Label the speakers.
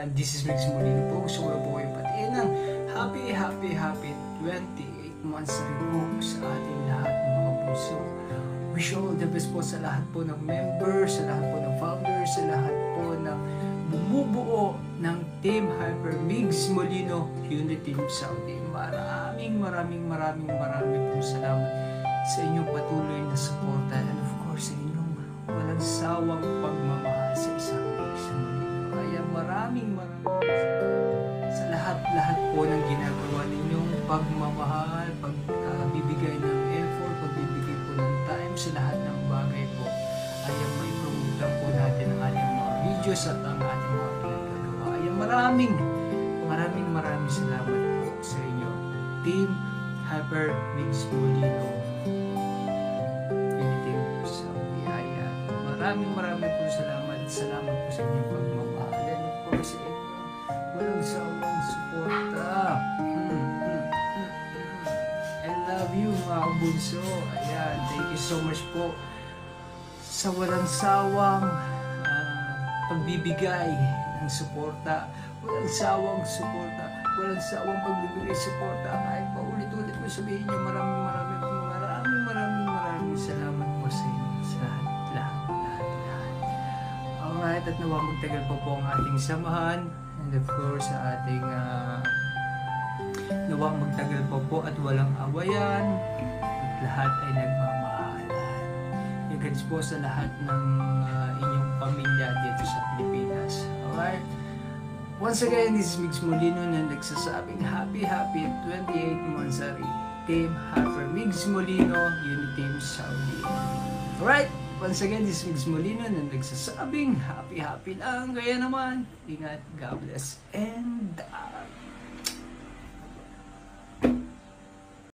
Speaker 1: Ayan, this is Mix Molino po. Gusto ko po kayo patiin ng happy 28 months na rin po sa ating lahat mga puso. Wish you all the best po sa lahat po ng members, sa lahat po ng founders, sa lahat po ng bumubuo ng Team Hyper Mix Molino Unity Team Saudi. Maraming po salamat sa inyong patuloy na suporta and of course sa inyong walang sawang pagmamahal sa isang Mix Molino. Kaya maraming sa lahat po ng ginagawa ninyong pagmamahal, pagbibigay ng effort, pagbibigay po ng time sa lahat ng bagay po. Ay may promote po natin ang ating mga videos at ang ating mga pinagagawa. Ay maraming salamat po sa inyo. Team Hyper Mix Molino Unity Saudi. Ayan. Maraming po salamat. Salamat po sa inyong pagmamahal. And of course sa inyo walang sawang suporta. I love you mga bunso. Ayan. Thank you so much po sa walang sawang pagbibigay ng suporta. Walang sawang suporta. Walang sawang pagbibigay suporta. Kahit paulit-ulit ko sabihin niyo maraming salamat po sa inyo. Sa lahat. Alright, at nawa magtagal po ang ating samahan. And of course, sa ating nawa magtagal po at walang awayan. At lahat ay nagmamahalan. Congrats po sa lahat ng inyong pamilya dito sa Pilipinas. Alright? Once again, this is Mix Molino na nagsasabing happy 28 Monthsary Team Hyper Mix Molino Unity Team Saudi. Alright? Once again, this is Mix Molino na nagsasabing happy lang. Kaya naman, ingat, God bless, and